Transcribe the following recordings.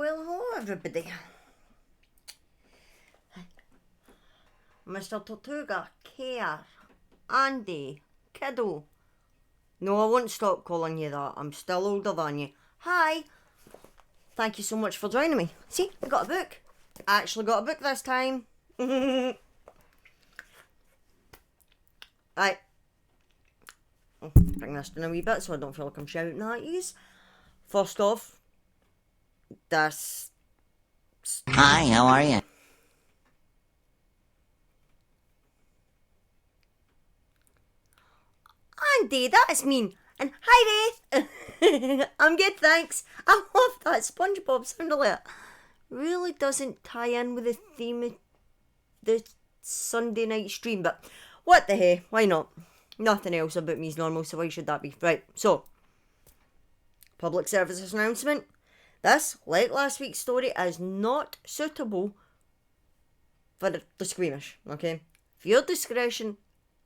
Well, hello everybody. Mr. Tortuga, Care, Andy, Kiddo. No, I won't stop calling you that. I'm still older than you. Hi. Thank you so much for joining me. See, I got a book. I actually got a book this time. Right. Bring this down a wee bit so I don't feel like I'm shouting at yous. First off, this... Hi, how are you? Andy, that is mean. And hi, Wraith. I'm good, thanks. I love that SpongeBob sound alert. Really doesn't tie in with the theme of the Sunday night stream, but what the hey, why not? Nothing else about me's normal, so why should that be? Right, so, public service announcement. This, like last week's story, is not suitable for the squeamish, okay? Viewer discretion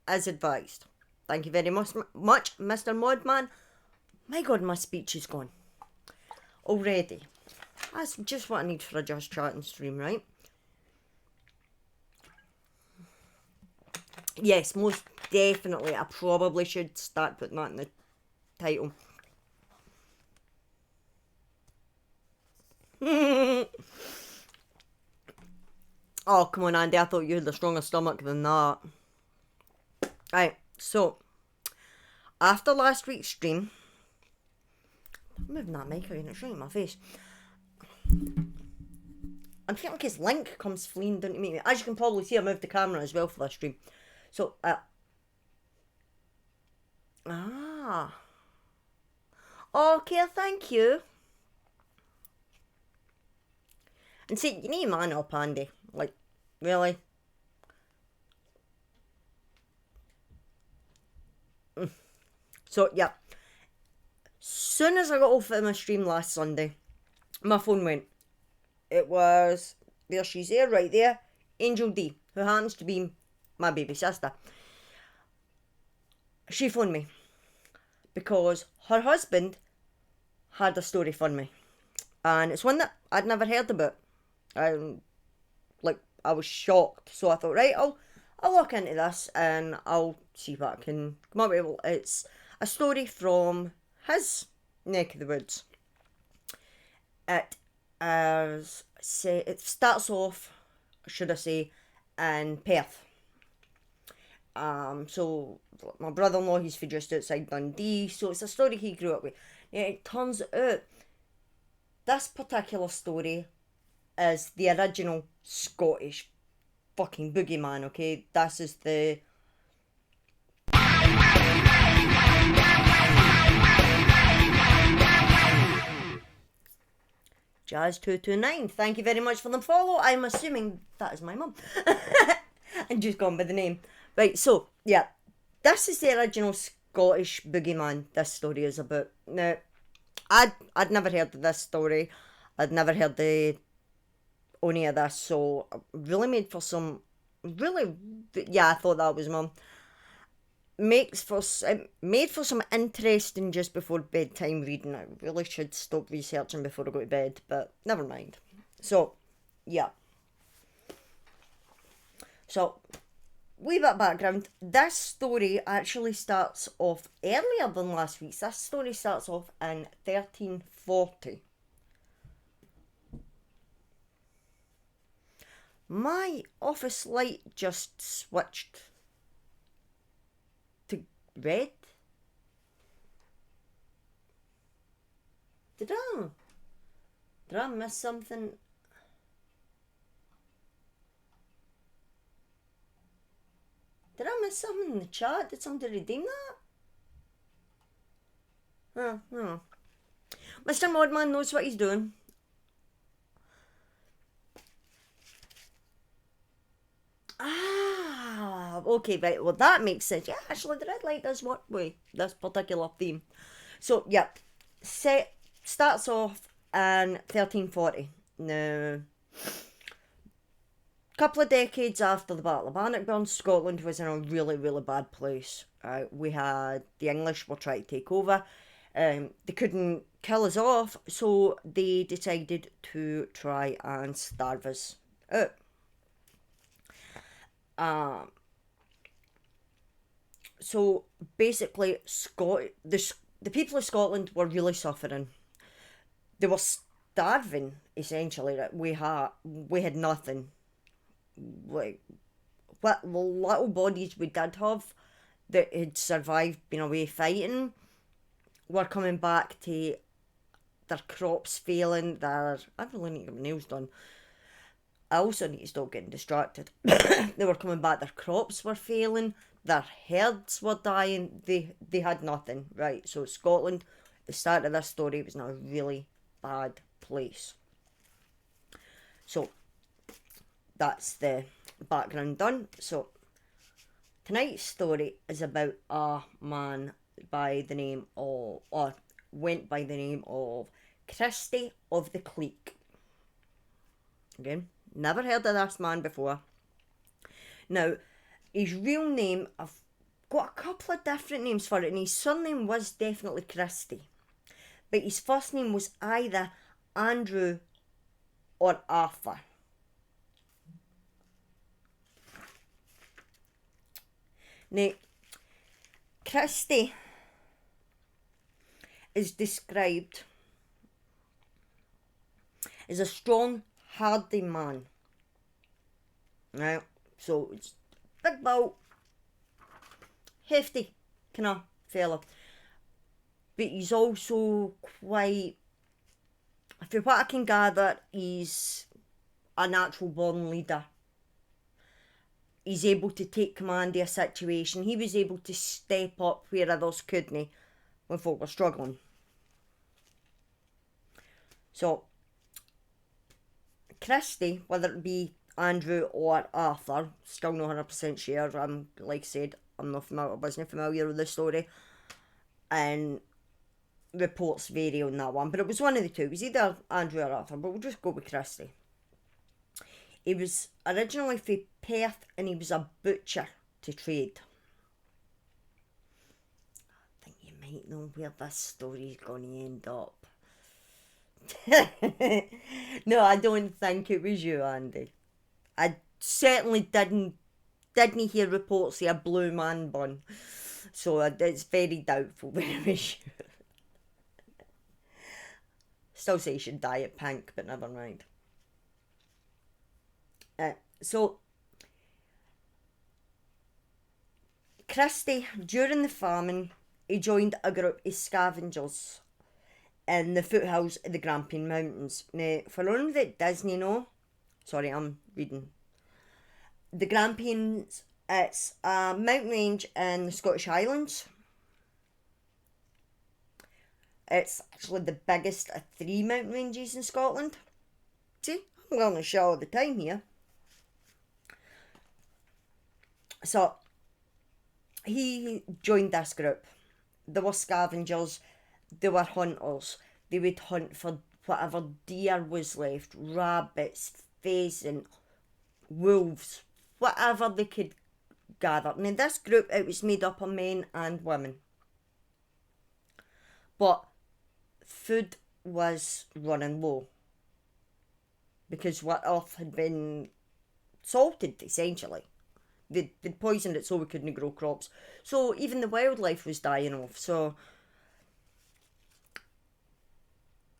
is advised. Thank you very much, Mr. Modman. My God, my speech is gone. Already. That's just what I need for a Just Chatting stream, right? Yes, most definitely. I probably should start putting that in the title. Oh, come on, Andy. I thought you had a stronger stomach than that. Right, so, after last week's stream... I'm moving that mic around, it's right in my face. I'm feeling like his link comes fleeing down to meet me. As you can probably see, I moved the camera as well for this stream. So, okay, thank you. And see, you need a man up, Andy. Like, really? So, yeah. Soon as I got off of my stream last Sunday, my phone went. It was, there she's there, right there, Angel D, who happens to be my baby sister. She phoned me because her husband had a story for me, and it's one that I'd never heard about. I was shocked, so I thought, right, I'll look into this and I'll see what I can come up with. It's a story from his neck of the woods. It starts off, should I say, in Perth. So my brother-in-law, he's from just outside Dundee, so it's a story he grew up with. Yeah, it turns out this particular story is the original Scottish fucking boogeyman, okay? This is the... Jazz229, thank you very much for the follow. I'm assuming that is my mum. And just gone by the name. Right, so, yeah. This is the original Scottish boogeyman this story is about. Now, I'd never heard of this story. I'd never heard any of this, so really made for some... Yeah, I thought that was mum. Made for some interesting just before bedtime reading. I really should stop researching before I go to bed, but never mind. So, yeah. So, wee bit of background. This story actually starts off earlier than last week's. This story starts off in 1340. My office light just switched to red. Did I miss something? Did I miss something in the chat? Did somebody redeem that? No. Mr. Modman knows what he's doing. Okay, right, well that makes sense. Yeah, actually the red light does work with this particular theme. So, yeah, starts off in 1340. Now, couple of decades after the Battle of Bannockburn, Scotland was in a really, really bad place. We had the English were trying to take over, They couldn't kill us off, so they decided to try and starve us out. So basically, the people of Scotland were really suffering. They were starving, essentially. We had nothing. Like, what little bodies we did have that had survived being away fighting were coming back to their crops failing. I really need to get my nails done. I also need to stop getting distracted. They were coming back, their crops were failing, their herds were dying, they had nothing, right? So Scotland, the start of this story, was in a really bad place. So that's the background done. So tonight's story is about a man by the name of, or went by the name of Christy of the Cleek. Again, never heard of this man before. Now, his real name, I've got a couple of different names for it, and his surname was definitely Christy. But his first name was either Andrew or Arthur. Now, Christy is described as a strong, hardy man. Right? So, it's big built, hefty kind of fella. But he's also quite, from what I can gather, he's a natural born leader. He's able to take command of a situation. He was able to step up where others couldn't when folk were struggling. So, Christy, whether it be Andrew or Arthur, still not 100% sure. Like I said, I wasn't familiar with the story. And reports vary on that one. But it was one of the two. It was either Andrew or Arthur, but we'll just go with Christy. He was originally from Perth and he was a butcher to trade. I think you might know where this story's going to end up. No, I don't think it was you, Andy. I certainly didn't hear reports of a blue man bun. So it's very doubtful when it was you. Still say you should dye it pink, but never mind. So, Christy, during the famine, he joined a group of scavengers in the foothills of the Grampian Mountains. Now, for anyone that doesn't know, sorry, I'm reading. The Grampians, it's a mountain range in the Scottish Highlands. It's actually the biggest of 3 mountain ranges in Scotland. See, I'm learning shit all the time here. So, he joined this group. They were scavengers, they were hunters. They would hunt for whatever deer was left, rabbits, pheasant, wolves, whatever they could gather. Now, this group, it was made up of men and women. But food was running low because what earth had been salted, essentially. They'd poisoned it so we couldn't grow crops. So even the wildlife was dying off. So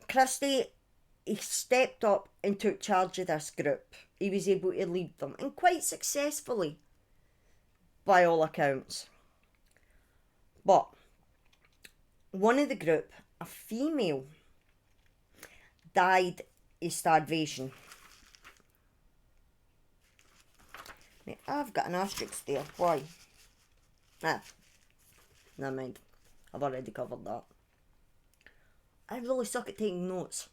Christy, he stepped up and took charge of this group. He was able to lead them, and quite successfully, by all accounts. But one of the group, a female, died of starvation. Now, I've got an asterisk there. Why? Never mind. I've already covered that. I really suck at taking notes.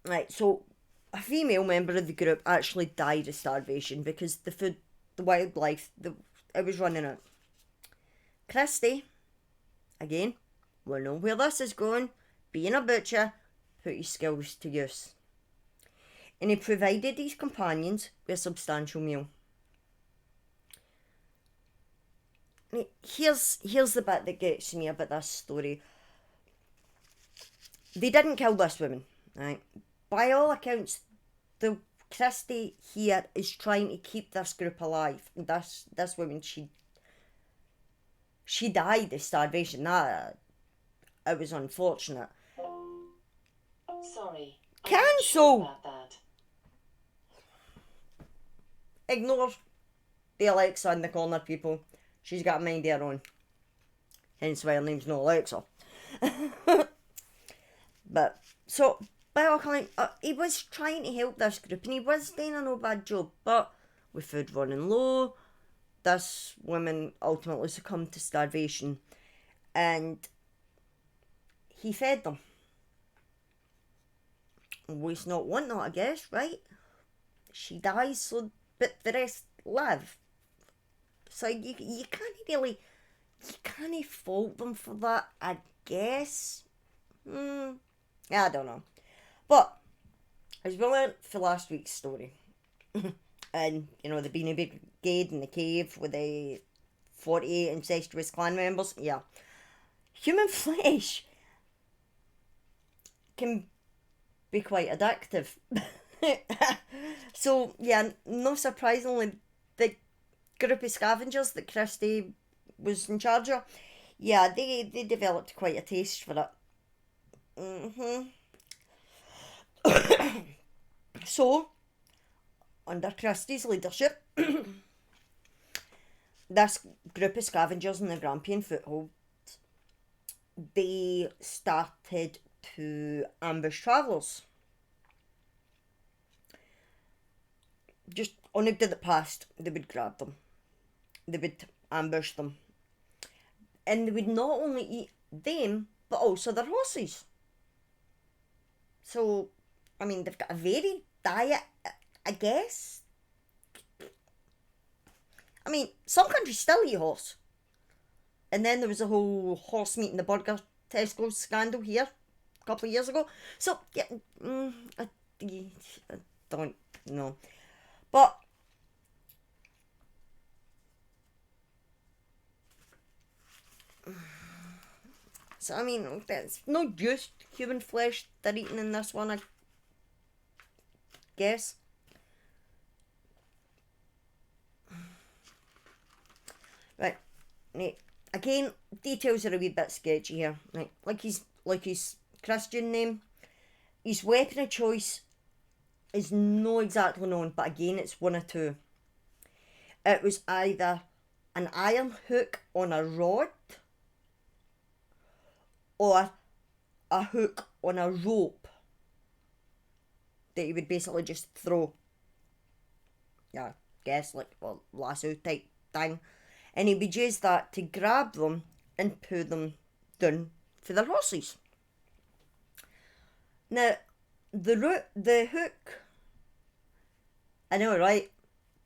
Right, so a female member of the group actually died of starvation because the food, the wildlife, it was running out. Christy, again, we know where this is going. Being a butcher, put his skills to use. And he provided his companions with a substantial meal. Here's the bit that gets me about this story. They didn't kill this woman, right? By all accounts, the Christie here is trying to keep this group alive. This woman, she died of starvation. That it was unfortunate. Sorry. Cancel. About that. Ignore the Alexa in the corner, people. She's got a mind of her own. Hence why her name's not Alexa. But, so, by all accounts, he was trying to help this group and he was doing a no bad job. But with food running low, this woman ultimately succumbed to starvation. And he fed them. Waste not, want not, I guess, right? She dies, so but the rest live. So you can't fault them for that, I guess. I don't know. But as we learned for last week's story, and the Beanie Brigade in the cave with the 48 incestuous clan members, yeah, human flesh can be quite addictive. So yeah, no surprisingly, the group of scavengers that Christie was in charge of, yeah, they developed quite a taste for it. So, under Christie's leadership, this group of scavengers in the Grampian foothold, they started to ambush travellers. Just on a day that passed, they would grab them. They would ambush them. And they would not only eat them, but also their horses. So, I mean, they've got a varied diet, I guess. I mean, some countries still eat horse. And then there was a whole horse meat in the burger Tesco scandal here a couple of years ago. So, yeah, I don't know. But so, I mean, it's not just human flesh they're eating in this one, I guess. Right. Again, details are a wee bit sketchy here. Right. Like his Christian name. His weapon of choice is not exactly known, but again, it's one of two. It was either an iron hook on a rod or a hook on a rope that he would basically just throw. Yeah, guess like lasso type thing. And he would use that to grab them and pull them down for their horses. Now, the hook, I know, right?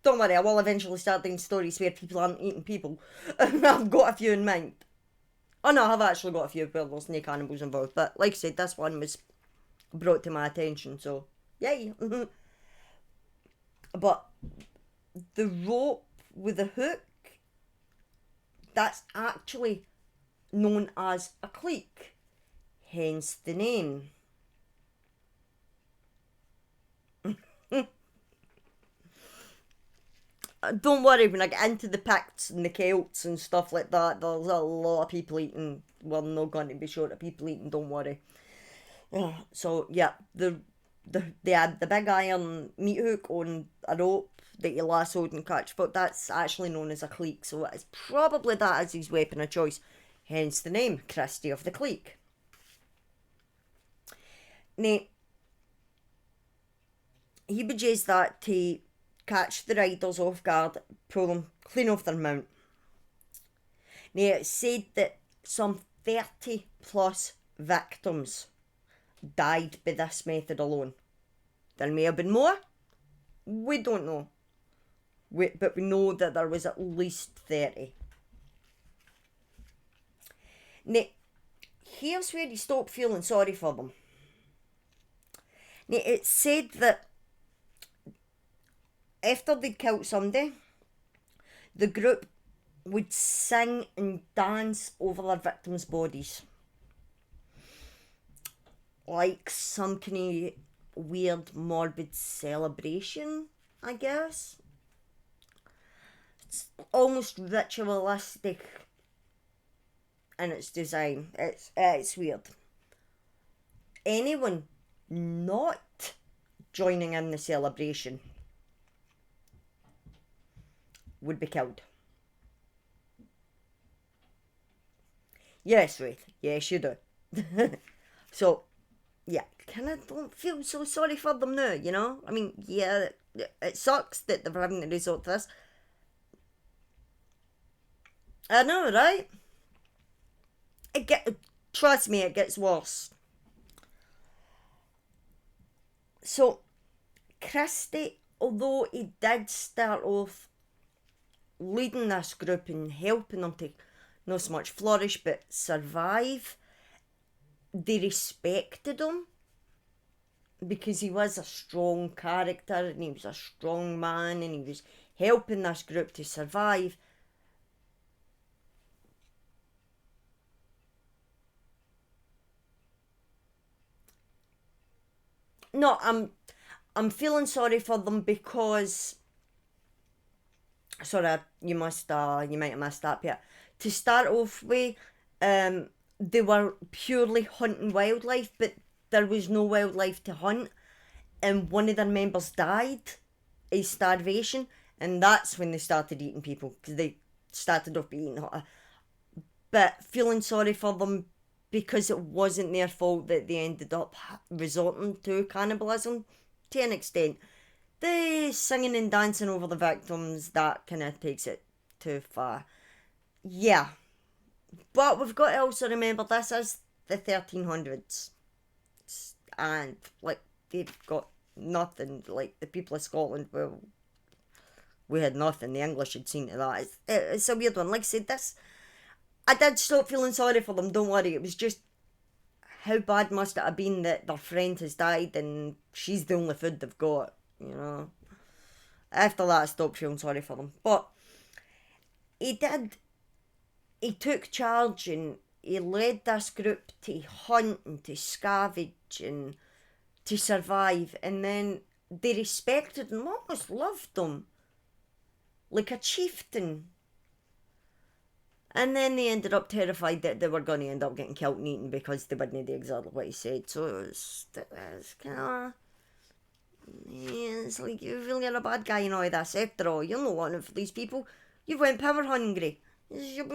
Don't worry, I will eventually start doing stories where people aren't eating people. I've got a few in mind. Oh no, I've actually got a few where there's no cannibals involved. But like I said, this one was brought to my attention, so yay. But the rope with the hook, that's actually known as a cleek. Hence the name. Don't worry, when I get into the Picts and the Celts and stuff like that, there's a lot of people eating. We're not going to be short of people eating, don't worry. So, yeah, they had the big iron meat hook on a rope that you lassoed and catch, but that's actually known as a cleek, so it's probably that as his weapon of choice. Hence the name, Christie of the Cleek. Now, he would use that to catch the riders off guard, pull them clean off their mount. Now, it's said that some 30 plus victims died by this method alone. There may have been more, we don't know. But we know that there was at least 30. Now, here's where you stop feeling sorry for them. Now, it's said that after they'd killed somebody, the group would sing and dance over their victims' bodies. Like some kind of weird, morbid celebration, I guess. It's almost ritualistic in its design. It's weird. Anyone not joining in the celebration would be killed. Yes, Wraith. Yes, you do. So, yeah, kind of don't feel so sorry for them now, you know? I mean, yeah, it sucks that they're having to resort to this. I know, right? Trust me, it gets worse. So, Christie, although he did start off leading this group and helping them to not so much flourish but survive, they respected him because he was a strong character and he was a strong man and he was helping this group to survive. No, I'm feeling sorry for them because sorry, you might have missed that bit. To start off with, they were purely hunting wildlife, but there was no wildlife to hunt, and one of their members died of starvation, and that's when they started eating people because they started off eating. But feeling sorry for them because it wasn't their fault that they ended up resorting to cannibalism to an extent. The singing and dancing over the victims, that kind of takes it too far. Yeah, but we've got to also remember this is the 1300s, and like they've got nothing. Like the people of Scotland, well, we had nothing. The English had seen to that. It's a weird one. Like I said, this I did stop feeling sorry for them. Don't worry. It was just how bad must it have been that their friend has died and she's the only food they've got. You know. After that, I stopped feeling sorry for them. But he did. He took charge and he led this group to hunt and to scavenge and to survive, and then they respected and almost loved him like a chieftain. And then they ended up terrified that they were going to end up getting killed and eaten because they wouldn't do exactly what he said. So it's kind of, yeah, it's like you really are a bad guy in all this. After all, you're not one of these people. You went power hungry. It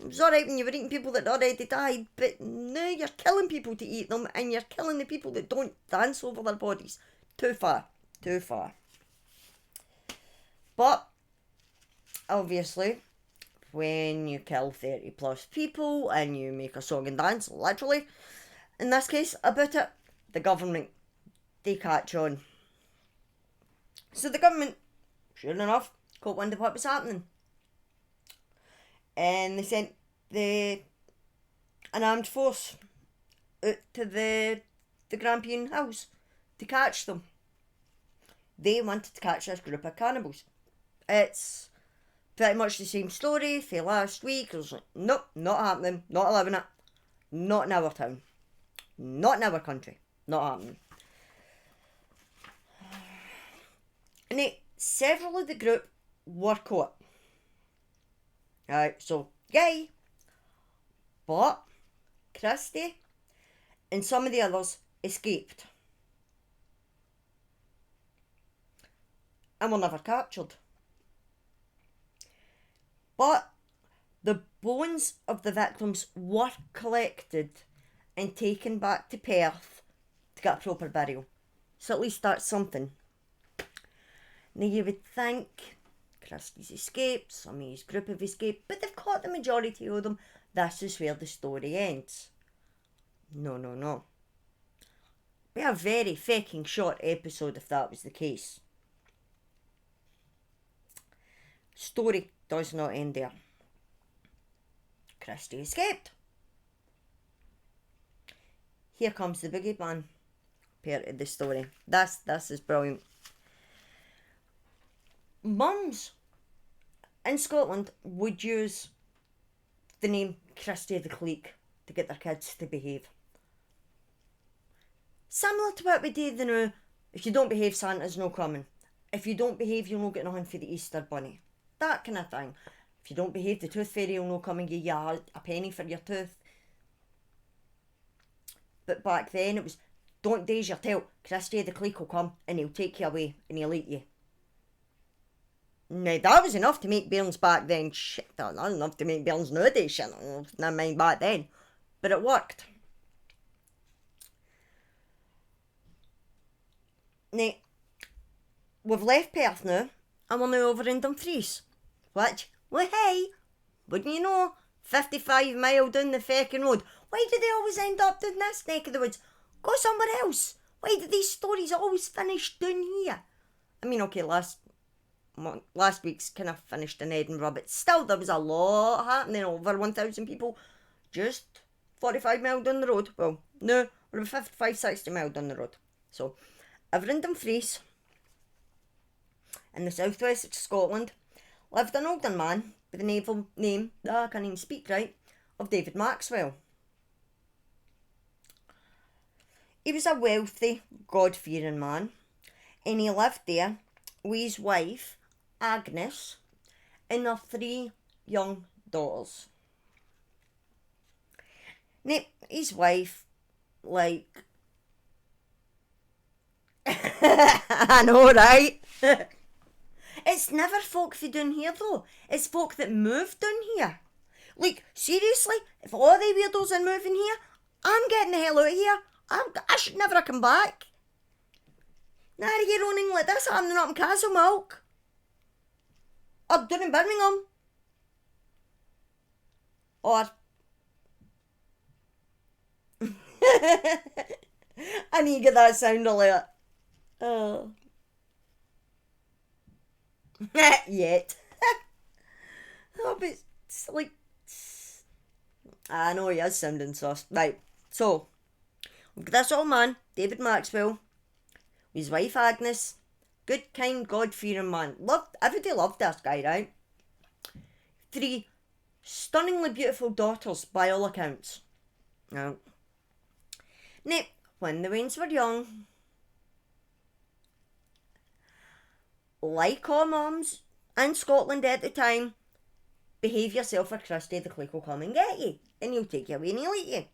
was alright when you were eating people that already died, but now you're killing people to eat them, and you're killing the people that don't dance over their bodies. Too far. Too far. But, obviously, when you kill 30 plus people and you make a song and dance, literally, in this case, about it, the government, they catch on. So the government, sure enough, caught wind of what was happening. And they sent an armed force out to the Grampian Hills to catch them. They wanted to catch this group of cannibals. It's pretty much the same story for last week. It was like, nope, not happening, not allowing it, not in our town, not in our country, not happening. And several of the group were caught. Right, so yay. But Christie and some of the others escaped and were never captured. But the bones of the victims were collected and taken back to Perth to get a proper burial. So at least that's something. Now you would think Christie's escaped, some of his group have escaped, but they've caught the majority of them. This is where the story ends. No. Be a very fucking short episode if that was the case. Story does not end there. Christie escaped. Here comes the boogeyman part of the story. This is brilliant. Mums in Scotland would use the name Christie the Cleek to get their kids to behave. Similar to what we do now, if you don't behave, Santa's no coming. If you don't behave, you'll no get nothing for the Easter bunny. That kind of thing. If you don't behave, the tooth fairy will no come and give you a penny for your tooth. But back then it was, don't daze your tail, Christie the Cleek will come and he'll take you away and he'll eat you. Now that was enough to make bairns back then. Shit, that's not enough to make bairns nowadays. Shit, never mind back then. But it worked. Now, we've left Perth now, and we're now over in Dumfries. Which, well hey, wouldn't you know, 55 mile down the feckin' road. Why do they always end up down this neck of the woods? Go somewhere else. Why do these stories always finish down here? I mean, okay, last week's kind of finished in Edinburgh, but still there was a lot happening. Over 1,000 people just 45 mile down the road. Well, no, we're about 55, 60 mile down the road. So, over in Dumfries, in the southwest of Scotland, lived an older man with the name, I can't even speak right, of David Maxwell. He was a wealthy, God-fearing man, and he lived there with his wife, Agnes, and their 3 young daughters. Now, his wife, like... I know, right? It's never folk from down here, though. It's folk that moved down here. Like, seriously, if all the weirdos are moving here, I'm getting the hell out of here. I should never have come back. Now to get running like this happening up in Castlemilk. Or down in Birmingham. Or... I need to get that sound alert. Oh. Yet. Oh, but it's like... I know he is sounding sus. Right, so... we've got this old man, David Maxwell, his wife Agnes, good, kind, God-fearing man. Everybody loved this guy, right? 3 stunningly beautiful daughters, by all accounts. Now, when the Waynes were young, like all mums in Scotland at the time, behave yourself or Christie the Cleek will come and get you, and he'll take you away and he'll eat you.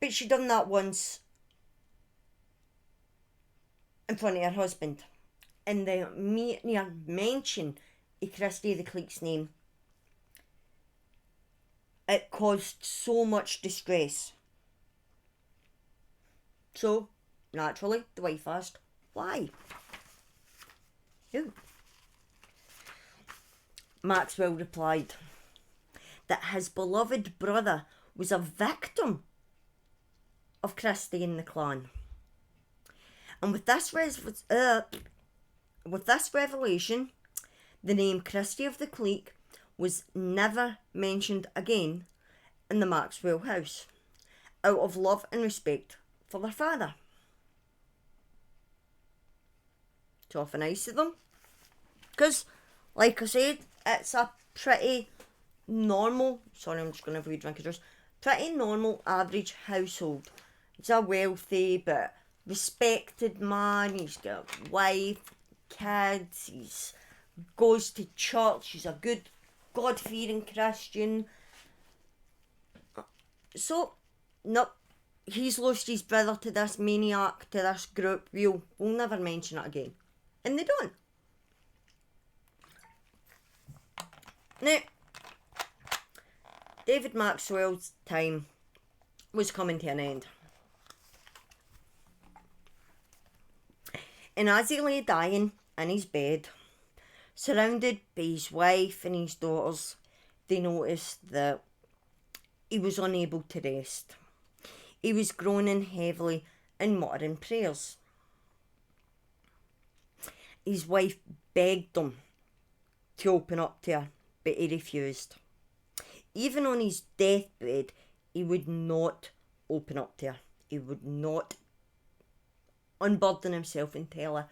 But she done that once in front of her husband. And the mere mention of Christie the Cleek's name, it caused so much distress. So, naturally, the wife asked, why? Who? Maxwell replied that his beloved brother was a victim of Christie and the clan. And with this revelation, the name Christie of the Cleek was never mentioned again in the Maxwell house, out of love and respect for their father. It's awful nice of them, because, like I said, it's a pretty normal, sorry I'm just going to have a wee drink of juice, pretty normal average household. He's a wealthy but respected man, he's got a wife, kids, he goes to church, he's a good God-fearing Christian. So, nope, he's lost his brother to this maniac, to this group. We'll never mention it again. And they don't. Now, David Maxwell's time was coming to an end. And as he lay dying in his bed, surrounded by his wife and his daughters, they noticed that he was unable to rest. He was groaning heavily and muttering prayers. His wife begged him to open up to her, but he refused. Even on his deathbed, he would not open up to her. He would not unburden himself and tell her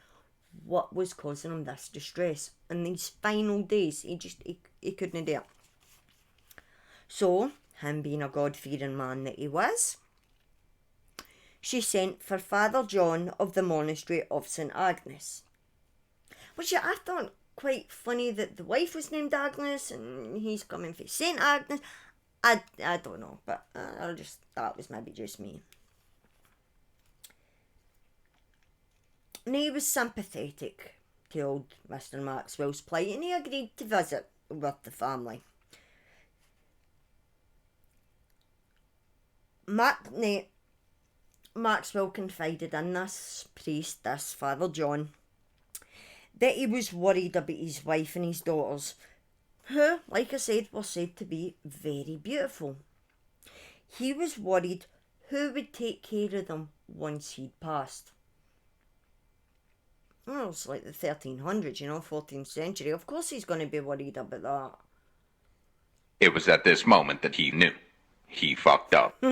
what was causing him this distress. In these final days, he couldn't do it. So, him being a God-fearing man that he was, she sent for Father John of the monastery of St. Agnes. Which I thought quite funny that the wife was named Agnes and he's coming for St. Agnes. I don't know, but that was maybe just me. And he was sympathetic to old Mr. Maxwell's plight and he agreed to visit with the family. Maxwell confided in this priest, this Father John, that he was worried about his wife and his daughters, who, like I said, were said to be very beautiful. He was worried who would take care of them once he'd passed. Well, it's like the 1300s, 14th century. Of course he's going to be worried about that. It was at this moment that he knew. He fucked up.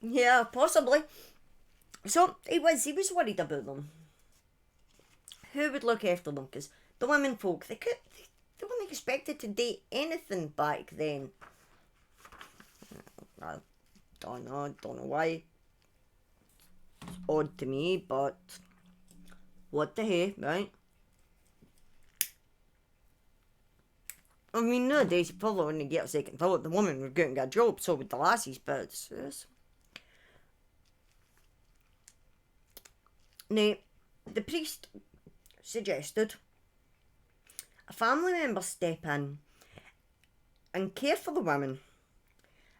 Yeah, possibly. So he was worried about them. Who would look after them? Because the women folk, they weren't expected to date anything back then. I don't know why. It's odd to me, but what the hey, right? I mean, nowadays you probably wouldn't get a second thought. The woman would go and get a job, so would the lassies, but it's... Now, the priest suggested a family member step in and care for the women.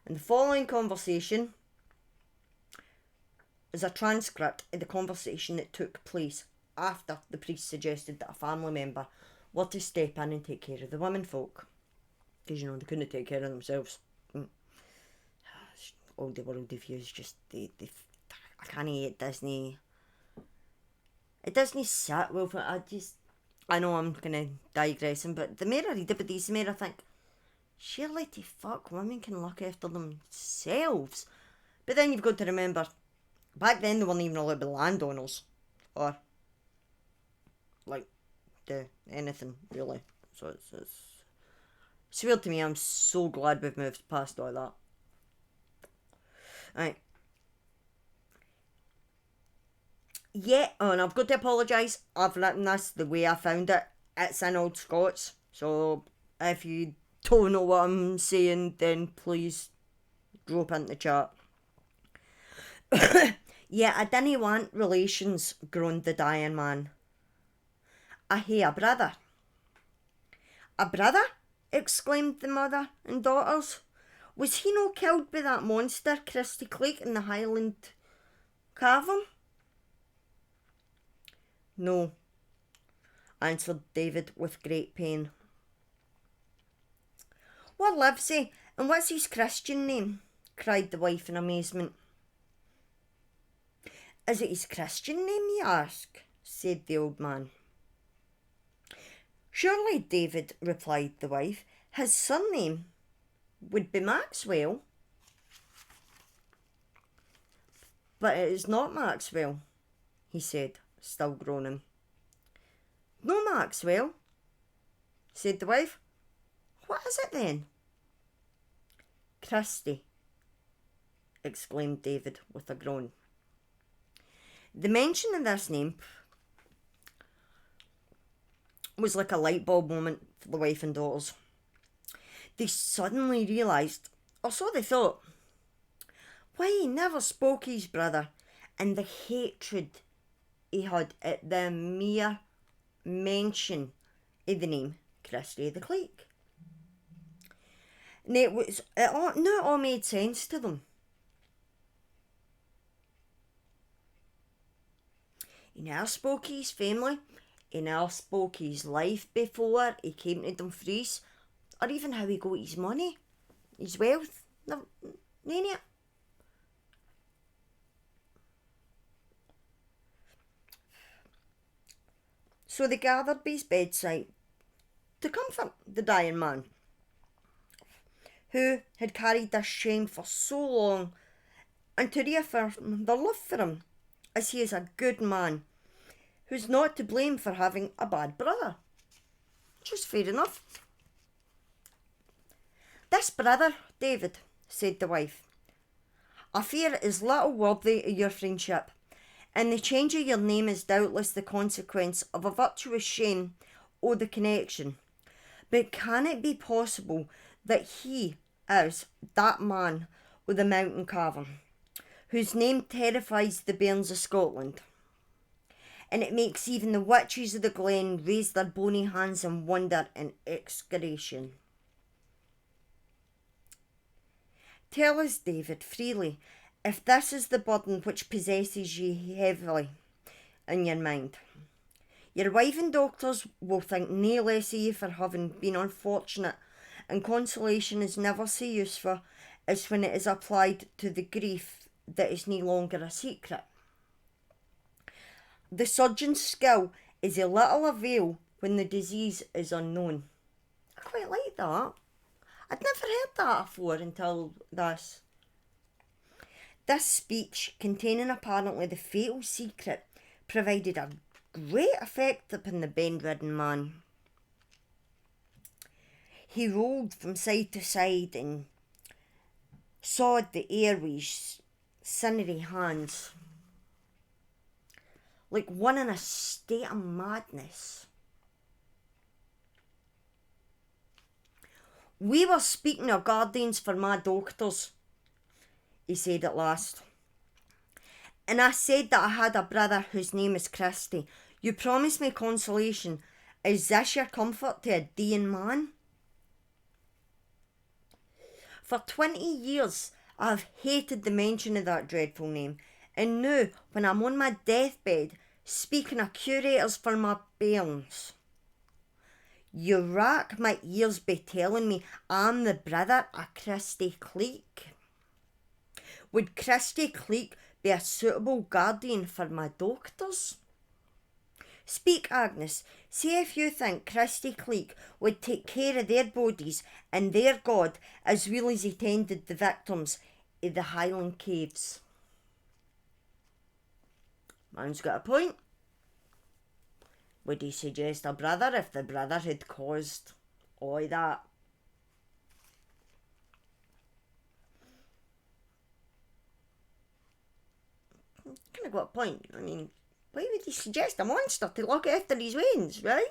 And the following conversation is a transcript of the conversation that took place after the priest suggested that a family member were to step in and take care of the women folk. Because, they couldn't take care of themselves. All the world of views just, I can't hate Disney. It doesn't sit well for I know I'm kind of digressing, but the more I read about these, the more I think, surely to fuck, women can look after themselves. But then you've got to remember, back then they weren't even allowed to be landowners. Or, anything, really. So it's weird to me. I'm so glad we've moved past all that. Right. Yeah, and I've got to apologise. I've written this the way I found it. It's in Old Scots. So if you don't know what I'm saying, then please drop into the chat. Yeah, I didn't want relations, groaned the dying man. I hae a brother. A brother? Exclaimed the mother and daughters. Was he no killed by that monster, Christy Clake, in the Highland Cavern? No, answered David with great pain. Where lives he, and what's his Christian name? Cried the wife in amazement. Is it his Christian name, ye ask? Said the old man. Surely, David, replied the wife, his surname would be Maxwell. But it is not Maxwell, he said, still groaning. No, Maxwell, said the wife. What is it then? Christy, exclaimed David with a groan. The mention of this name was like a light bulb moment for the wife and daughters. They suddenly realised, or so they thought, why he never spoke his brother and the hatred he had at the mere mention of the name Christy the Clake. And it all made sense to them. He never spoke of his family, he never spoke of his life before he came to Dumfries, or even how he got his money, his wealth, none of it. So they gathered by his bedside to comfort the dying man, who had carried this shame for so long, and to reaffirm their love for him, as he is a good man, who's not to blame for having a bad brother. Just fair enough. This brother, David, said the wife, I fear is little worthy of your friendship, and the change of your name is doubtless the consequence of a virtuous shame o' the connection. But can it be possible that he is that man with the mountain cavern, whose name terrifies the bairns of Scotland? And it makes even the witches of the glen raise their bony hands in wonder and execration. Tell us, David, freely, if this is the burden which possesses ye heavily in your mind. Your wife and doctors will think nae less of you for having been unfortunate, and consolation is never so useful as when it is applied to the grief that is no longer a secret. The surgeon's skill is of little avail when the disease is unknown. I quite like that. I'd never heard that before until this. This speech, containing apparently the fatal secret, provided a great effect upon the bedridden man. He rolled from side to side and sawed the air with his sinewy hands, like one in a state of madness. We were speaking of guardians for my doctors, he said at last. And I said that I had a brother whose name is Christy. You promised me consolation. Is this your comfort to a dying man? For 20 years I have hated the mention of that dreadful name, and now, when I'm on my deathbed, speaking of curators for my bairns, you rack my ears by telling me I'm the brother of Christy Cleek. Would Christy Cleek be a suitable guardian for my doctors? Speak, Agnes. Say if you think Christy Cleek would take care of their bodies and their God as well as he tended the victims of the Highland caves. Man's got a point. Would he suggest a brother if the brother had caused all that? Kind of got a point. I mean, why would he suggest a monster to look after his wains, right?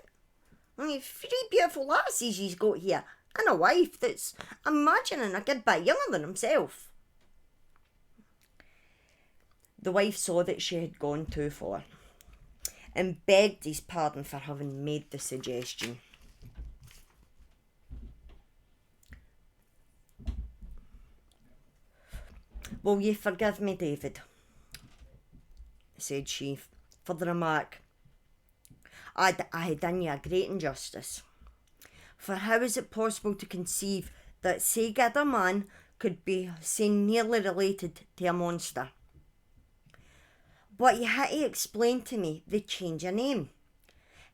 I mean, 3 beautiful lassies he's got here, and a wife that's, I'm imagining, a good bit younger than himself. The wife saw that she had gone too far, and begged his pardon for having made the suggestion. Will you forgive me, David? Said she, for the remark. I had done you a great injustice. For how is it possible to conceive that sae good a man could be so nearly related to a monster? But you had to explain to me the change of name.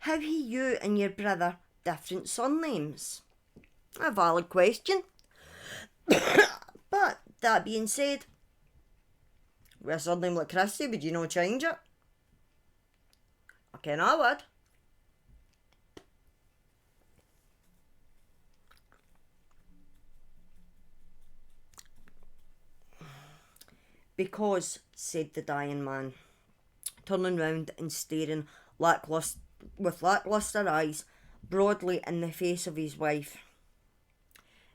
How have you and your brother different surnames? A valid question. But that being said, with a surname like Christy, would you not change it? I ken I would. Because, said the dying man, turning round and staring with lacklustre eyes broadly in the face of his wife.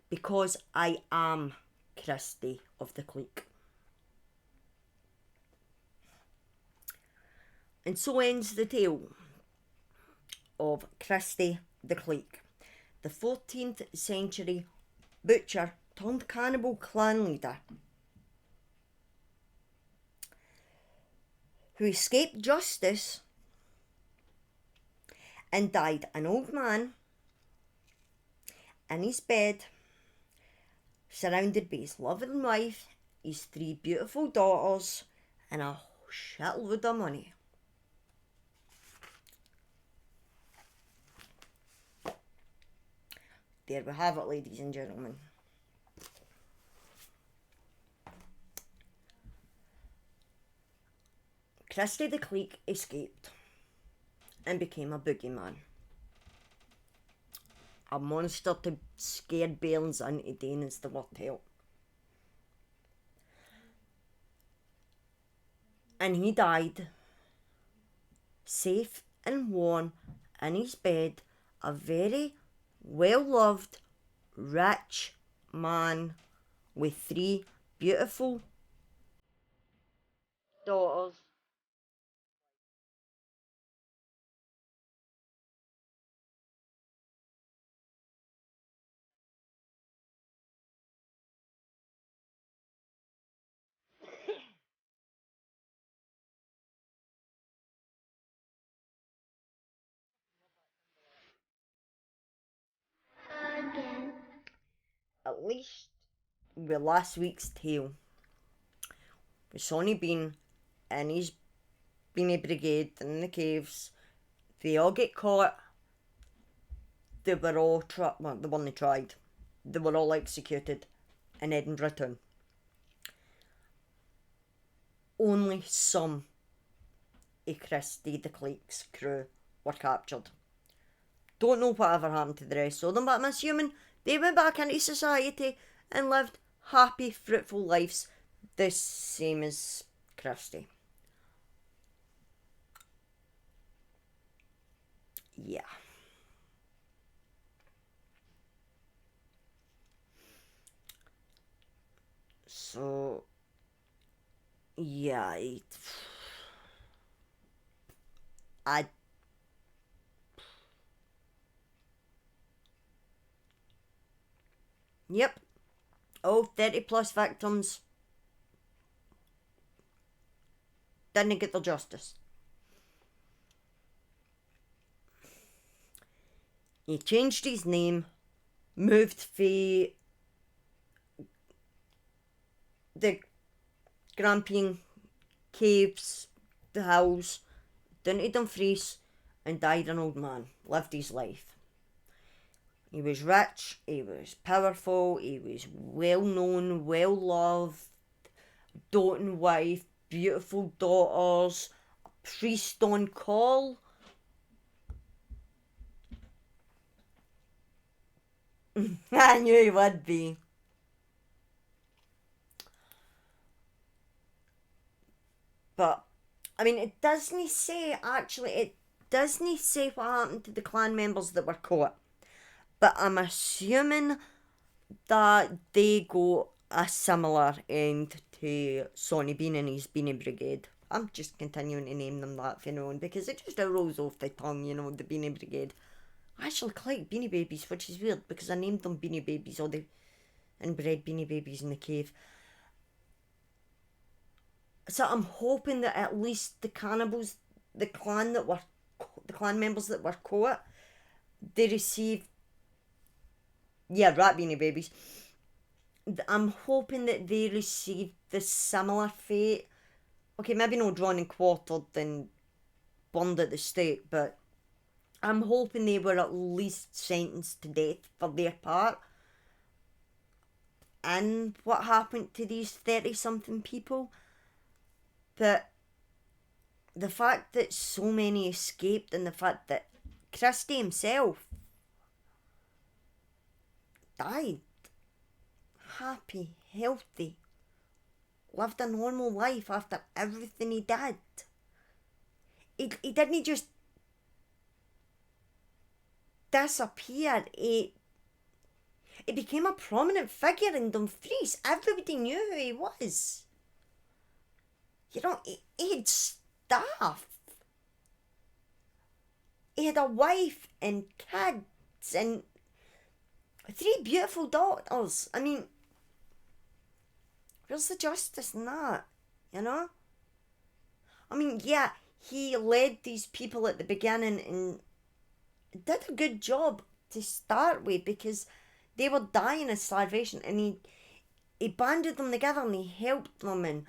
Because I am Christy of the Cleek. And so ends the tale of Christy the Cleek, the 14th century butcher turned cannibal clan leader who escaped justice and died an old man in his bed, surrounded by his loving wife, his 3 beautiful daughters, and a shitload of money. There we have it, ladies and gentlemen. Christy the Cleek escaped. and became a boogeyman. A monster to scare bairns into doing as they were told. And he died, safe and warm in his bed, a very well-loved, rich man with 3 beautiful daughters. At least with last week's tale, with Sonny Bean and his Beanie Brigade in the caves, they all get caught. They were all well, the one they tried. They were all executed in Edinburgh town. Only some of Christy the Clake's crew were captured. Don't know whatever happened to the rest of them, but I'm assuming they went back into society and lived happy, fruitful lives, the same as Christy. Yeah. So, yeah, I yep, all 30 plus victims didn't get their justice. He changed his name, moved from the Grampian caves, the hills, down to Dumfries, and died an old man. Lived his life. He was rich, he was powerful, he was well known, well loved, doting wife, beautiful daughters, a priest on call. I knew he would be. But, I mean, it doesn't say what happened to the clan members that were caught. But I'm assuming that they go a similar end to Sonny Bean and his Beanie Brigade. I'm just continuing to name them that for now because it just rolls off the tongue, you know, the Beanie Brigade. I actually collect Beanie Babies, which is weird because I named them Beanie Babies, or the inbred Beanie Babies in the cave. So I'm hoping that at least the cannibals, the clan members that were caught, they receive, rat Beanie Babies. I'm hoping that they received the similar fate. Okay, maybe not drawn and quartered and burned at the stake, but I'm hoping they were at least sentenced to death for their part. And what happened to these 30-something people? But the fact that so many escaped, and the fact that Christy himself died happy, healthy, lived a normal life after everything he did. He didn't just disappear. He became a prominent figure in Dumfries. Everybody knew who he was. You know, he had staff. He had a wife and kids and 3 beautiful daughters. I mean, where's the justice in that? You know? I mean, yeah, he led these people at the beginning and did a good job to start with because they were dying of starvation, and he banded them together and he helped them, and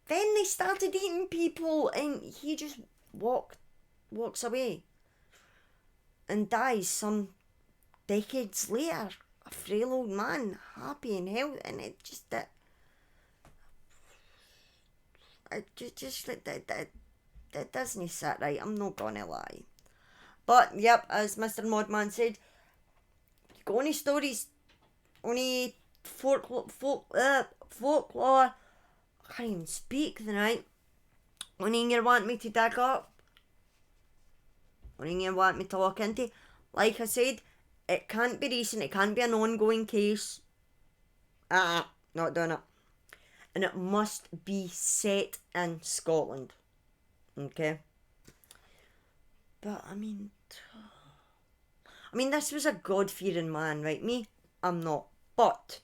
then they started eating people, and he just walks away and dies some decades later, a frail old man, happy and healthy, and it just like that. it doesn't sit right, I'm not gonna lie. But, yep, as Mr. Modman said, you got any stories, any folklore, I can't even speak tonight, anything you want me to dig up, anything you want me to look into, like I said, it can't be recent, it can't be an ongoing case, not doing it. And it must be set in Scotland, okay? But, I mean, this was a God-fearing man, right? Me, I'm not. But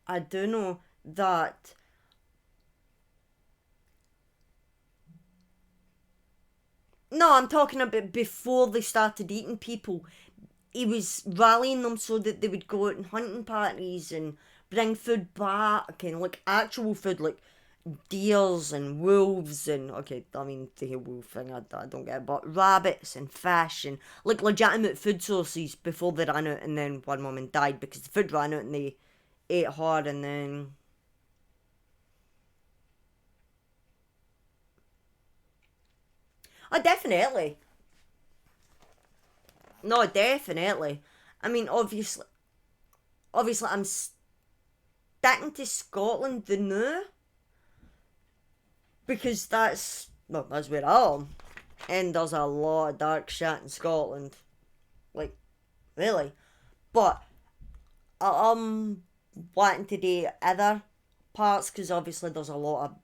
I do know that no, I'm talking about before they started eating people. He was rallying them so that they would go out on hunting parties and bring food back and like actual food, like deers and wolves and okay, I mean the whole wolf thing I don't get it, but rabbits and fish and like legitimate food sources before they ran out, and then one woman died because the food ran out and they ate hard, and then oh definitely. No, definitely. I mean, obviously, I'm sticking to Scotland the new because that's where I am, and there's a lot of dark shit in Scotland, like really. But I'm wanting to do other parts because obviously there's a lot of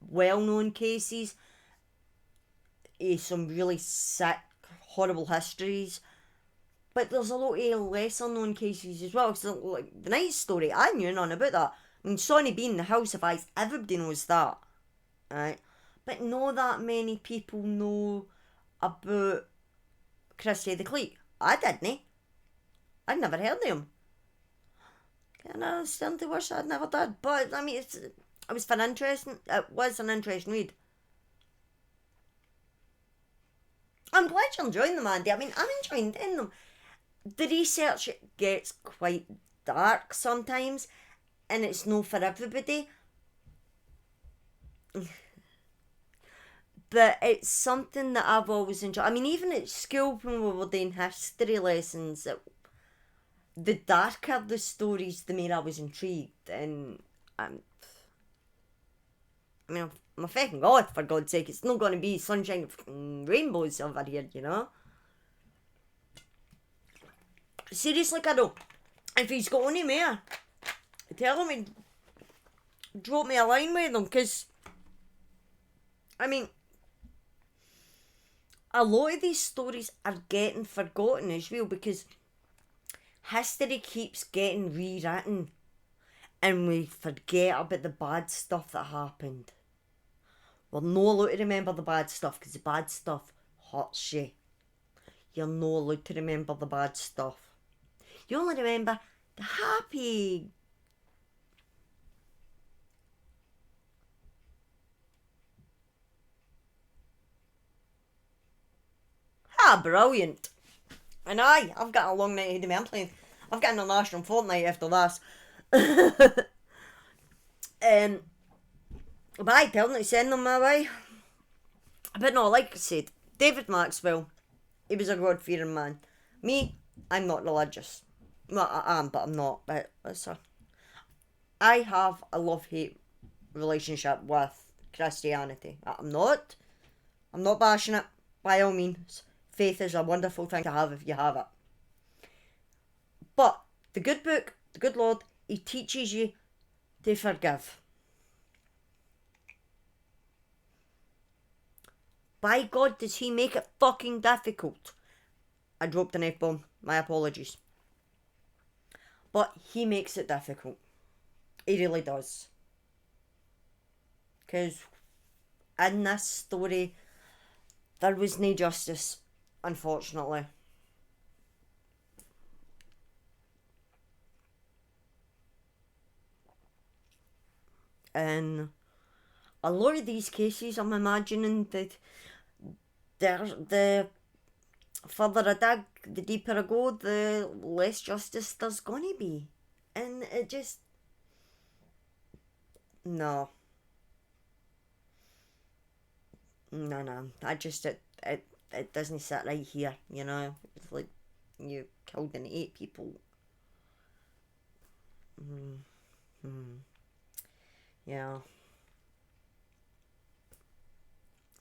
well-known cases, some really sick, horrible histories. But there's a lot of lesser known cases as well. So, like the night story, I knew none about that. I mean, Sonny Bean, the House of Ice, everybody knows that, right? But not that many people know about Christie the Cleat. I didn't. I'd never heard of him. And I still to wish I'd never did. But I mean, it was an interesting read. I'm glad you're enjoying them, Andy. I mean, I'm enjoying them. The research gets quite dark sometimes, and it's not for everybody. But it's something that I've always enjoyed. I mean, even at school when we were doing history lessons, the darker the stories, the more I was intrigued. And I mean, I'm a fucking god, for God's sake. It's not going to be sunshine and rainbows over here, you know? Seriously, kiddo, if he's got any more, tell him and drop me a line with them, because, I mean, a lot of these stories are getting forgotten as well, because history keeps getting rewritten, and we forget about the bad stuff that happened. We're not allowed to remember the bad stuff, because the bad stuff hurts you. You're not allowed to remember the bad stuff. You only remember the happy. Brilliant. And I've got a long night ahead of me. I'm playing. I've got an international fortnight after this. But I tell them to send them my way. But no, like I said, David Maxwell, he was a God-fearing man. Me, I'm not religious. Well, I am, but I'm not. But I have a love-hate relationship with Christianity. I'm not bashing it, by all means. Faith is a wonderful thing to have if you have it. But the good book, the good Lord, he teaches you to forgive. By God, does he make it fucking difficult? I dropped an F-bomb. My apologies. But he makes it difficult. He really does. Because in this story, there was no justice, unfortunately. And a lot of these cases, I'm imagining that the further I dig, the deeper I go, the less justice there's gonna be. And it just... No. No. It doesn't sit right here, you know. It's like you killed and ate people. Yeah.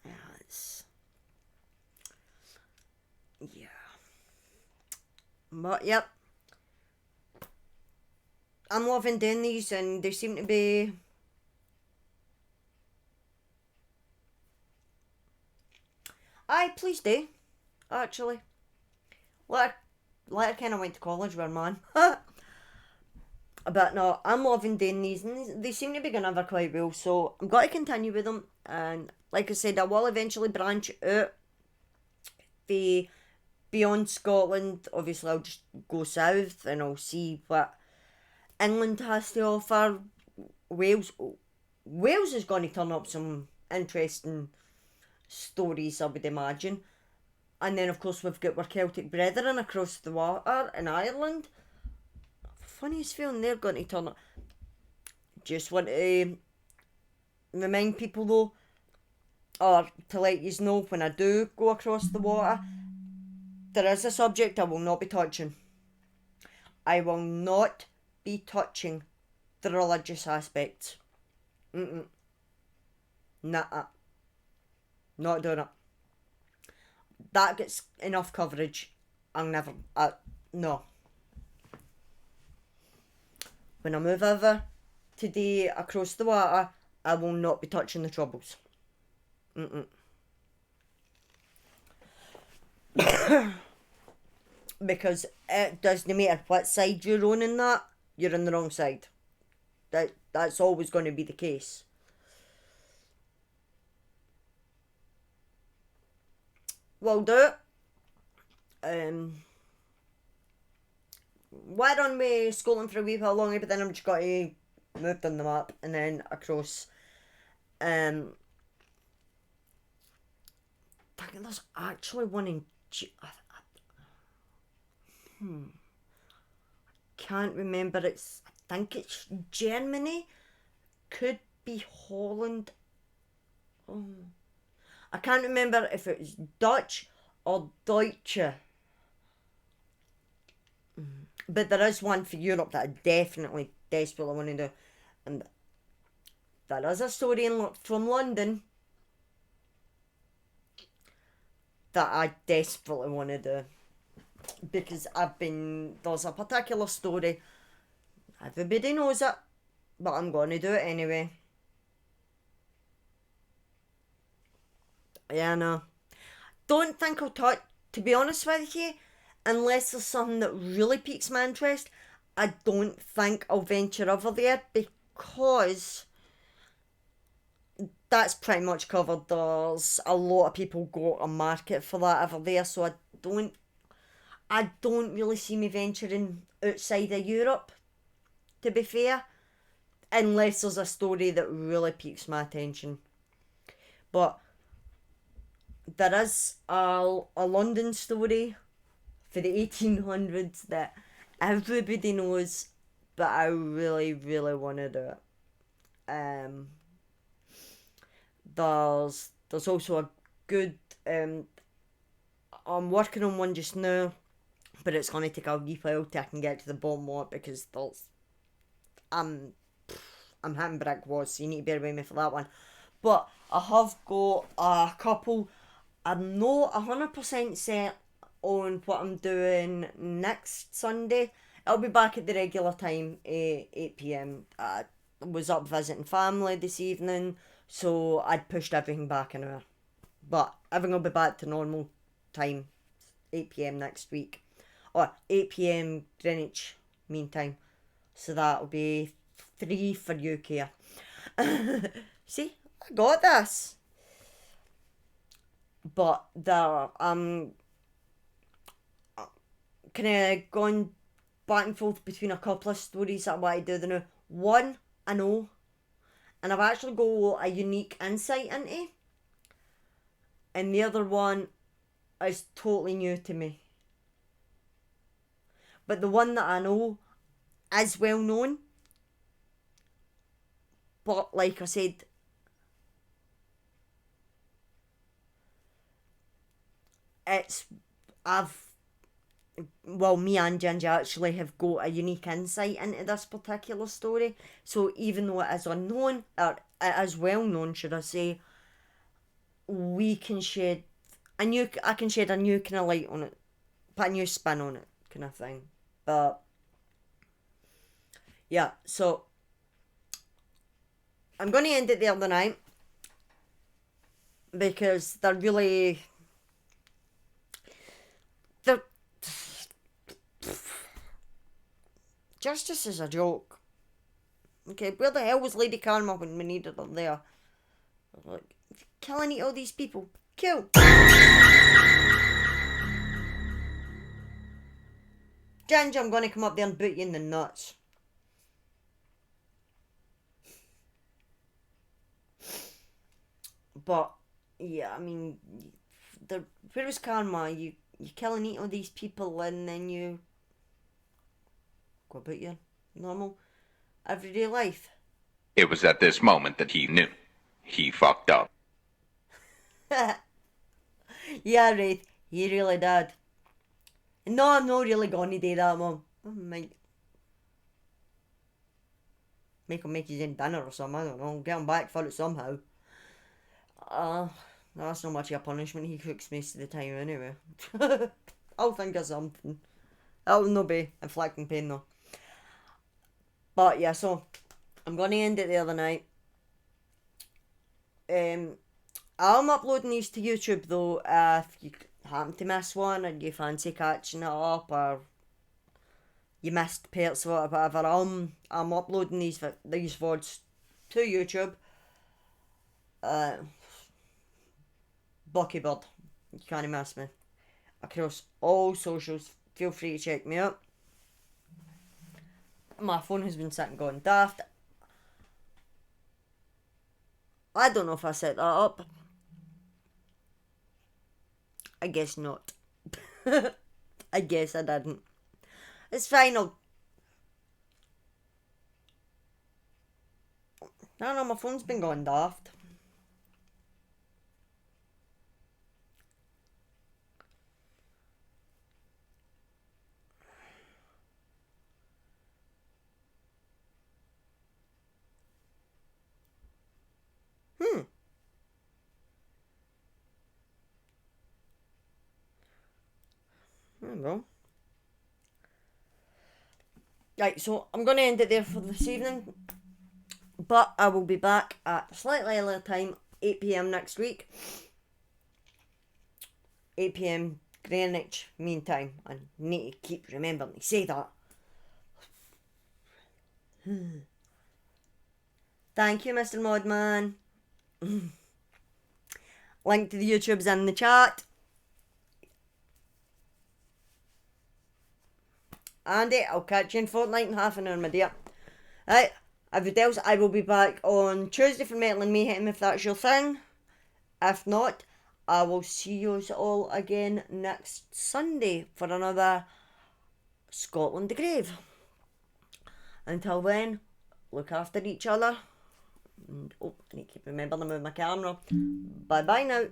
Yeah, it's... Yeah. But, yep. I'm loving doing these, and they seem to be... Aye, please do. Actually. Later kind of went to college with man. But no, I'm loving doing these, and they seem to be going over quite well, so I'm going to continue with them. And like I said, I will eventually branch out the beyond Scotland. Obviously, I'll just go south and I'll see what England has to offer. Wales is going to turn up some interesting stories, I would imagine. And then, of course, we've got our Celtic brethren across the water in Ireland. Funniest feeling they're going to turn up. Just want to remind people though, or to let you know, when I do go across the water, there is a subject I will not be touching. I will not be touching the religious aspects. Nah. Not doing it. That gets enough coverage. I'll never... no. When I move over today across the water, I will not be touching the troubles. Because it doesn't matter what side you're on in that, you're on the wrong side. That's always going to be the case. Will do. Went on with Scotland for a wee while longer, but then I'm just got to move on the map and then across. I think there's actually one in... Can't remember. I think it's Germany. Could be Holland. Oh. I can't remember if it was Dutch or Deutsche. But there is one for Europe that I definitely, desperately want to do. And there is a story from London that I desperately want to do. Because there's a particular story, everybody knows it, but I'm going to do it anyway. Yeah, no. Don't think I'll touch, to be honest with you, unless there's something that really piques my interest, I don't think I'll venture over there, because that's pretty much covered. There's a lot of people go to market for that over there, so I don't really see me venturing outside of Europe, to be fair, unless there's a story that really piques my attention. But there is a London story for the 1800s that everybody knows, but I really, really want to do it. There's also a good... I'm working on one just now, but it's going to take a wee while till I can get to the bottom of it, because I'm hitting brick walls, so you need to bear with me for that one. But I have got a couple. I'm not 100% set on what I'm doing next Sunday. I'll be back at the regular time, 8 p.m. I was up visiting family this evening, so I'd pushed everything back an hour. But everything will be back to normal time, 8 p.m. next week. Or 8 p.m. Greenwich Mean Time. So that'll be 3 for UK. See, I got this. But I'm kind of going back and forth between a couple of stories that I want to do now. One, I know, and I've actually got a unique insight into. And the other one is totally new to me. But the one that I know is well known. But like I said, me and Ginger actually have got a unique insight into this particular story. So even though it is unknown, or it is well known, should I say, I can shed a new kind of light on it, put a new spin on it, kind of thing. But yeah, so I'm going to end it there tonight because they're justice is a joke. Okay, where the hell was Lady Karma when we needed her there? Like, kill and eat all these people. Kill. Ginger, I'm gonna come up there and boot you in the nuts. But yeah, I mean, where was Karma? You kill and eat all these people, and then you go about your normal everyday life. It was at this moment that he knew. He fucked up. Yeah, Wraith, he really did. No, I'm not really gonna do that, Mum. I might make him make his own dinner or something, I don't know. Get him back for it somehow. That's not much of a punishment. He cooks most of the time anyway. I'll think of something. That'll not be inflicting pain though. But yeah, so I'm gonna end it the other night. I'm uploading these to YouTube though. If you happen to miss one and you fancy catching it up, or you missed parts of it or whatever, I'm uploading these VODs to YouTube. Buckybird, you can't miss me. Across all socials, feel free to check me out. My phone has been sitting going daft. I don't know if I set that up. I guess not. I guess I didn't. It's fine. I don't know, my phone's been going daft. There we go. Right, so I'm going to end it there for this evening. But I will be back at a slightly earlier time, 8 PM next week. 8 PM Greenwich Mean Time. I need to keep remembering to say that. Thank you, Mr. Modman. Link to the YouTube's in the chat. Andy, I'll catch you in Fortnite in half an hour, my dear. Right, everybody else, I will be back on Tuesday for Metal and Mayhem if that's your thing. If not, I will see you all again next Sunday for another Scotland the Grave. Until then, look after each other. And, I need to keep remembering to move my camera. Bye bye now.